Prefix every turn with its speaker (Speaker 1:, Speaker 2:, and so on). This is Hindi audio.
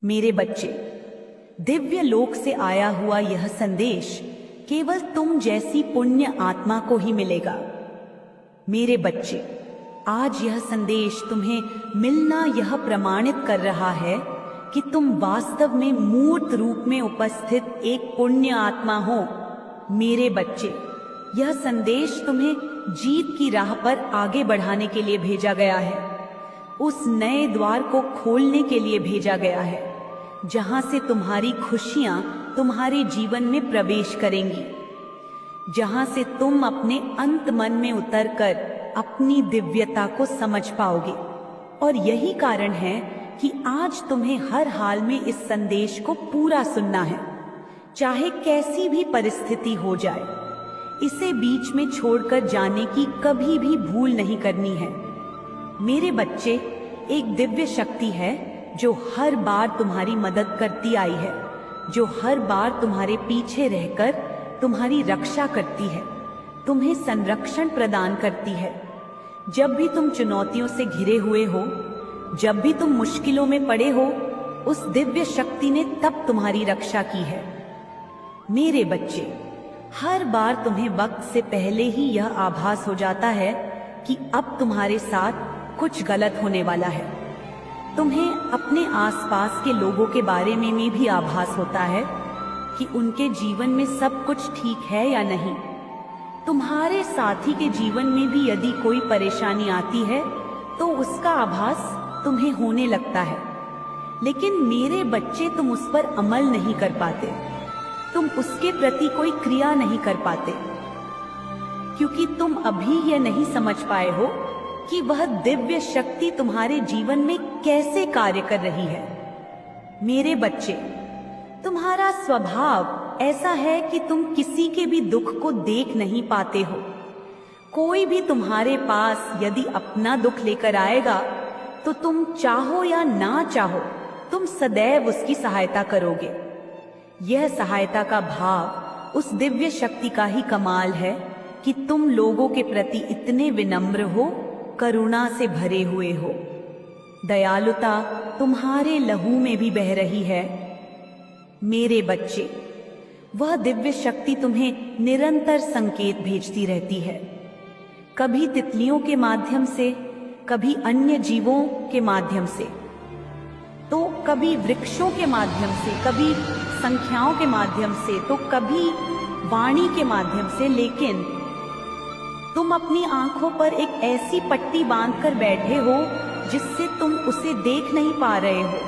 Speaker 1: मेरे बच्चे, दिव्य लोक से आया हुआ यह संदेश केवल तुम जैसी पुण्य आत्मा को ही मिलेगा। मेरे बच्चे, आज यह संदेश तुम्हें मिलना यह प्रमाणित कर रहा है कि तुम वास्तव में मूर्त रूप में उपस्थित एक पुण्य आत्मा हो। मेरे बच्चे, यह संदेश तुम्हें जीत की राह पर आगे बढ़ाने के लिए भेजा गया है। उस नए द्वार को खोलने के लिए भेजा गया है जहां से तुम्हारी खुशियां तुम्हारे जीवन में प्रवेश करेंगी, जहां से तुम अपने अंत मन में उतरकर अपनी दिव्यता को समझ पाओगे। और यही कारण है कि आज तुम्हें हर हाल में इस संदेश को पूरा सुनना है, चाहे कैसी भी परिस्थिति हो जाए। इसे बीच में छोड़कर जाने की कभी भी भूल नहीं करनी है। मेरे बच्चे, एक दिव्य शक्ति है जो हर बार तुम्हारी मदद करती आई है, जो हर बार तुम्हारे पीछे रहकर तुम्हारी रक्षा करती है, तुम्हें संरक्षण प्रदान करती है। जब भी तुम चुनौतियों से घिरे हुए हो, जब भी तुम मुश्किलों में पड़े हो, उस दिव्य शक्ति ने तब तुम्हारी रक्षा की है। मेरे बच्चे, हर बार तुम्हें वक्त से पहले ही यह आभास हो जाता है कि अब तुम्हारे साथ कुछ गलत होने वाला है। तुम्हें अपने आसपास के लोगों के बारे में भी आभास होता है कि उनके जीवन में सब कुछ ठीक है या नहीं। तुम्हारे साथी के जीवन में भी यदि कोई परेशानी आती है तो उसका आभास तुम्हें होने लगता है। लेकिन मेरे बच्चे, तुम उस पर अमल नहीं कर पाते, तुम उसके प्रति कोई क्रिया नहीं कर पाते, क्योंकि तुम अभी यह नहीं समझ पाए हो कि वह दिव्य शक्ति तुम्हारे जीवन में कैसे कार्य कर रही है। मेरे बच्चे, तुम्हारा स्वभाव ऐसा है कि तुम किसी के भी दुख को देख नहीं पाते हो। कोई भी तुम्हारे पास यदि अपना दुख लेकर आएगा तो तुम चाहो या ना चाहो, तुम सदैव उसकी सहायता करोगे। यह सहायता का भाव उस दिव्य शक्ति का ही कमाल है कि तुम लोगों के प्रति इतने विनम्र हो, करुणा से भरे हुए हो। दयालुता तुम्हारे लहू में भी बह रही है। मेरे बच्चे, वह दिव्य शक्ति तुम्हें निरंतर संकेत भेजती रहती है, कभी तितलियों के माध्यम से, कभी अन्य जीवों के माध्यम से, तो कभी वृक्षों के माध्यम से, कभी संख्याओं के माध्यम से, तो कभी वाणी के माध्यम से। लेकिन तुम अपनी आंखों पर एक ऐसी पट्टी बांधकर बैठे हो जिससे तुम उसे देख नहीं पा रहे हो।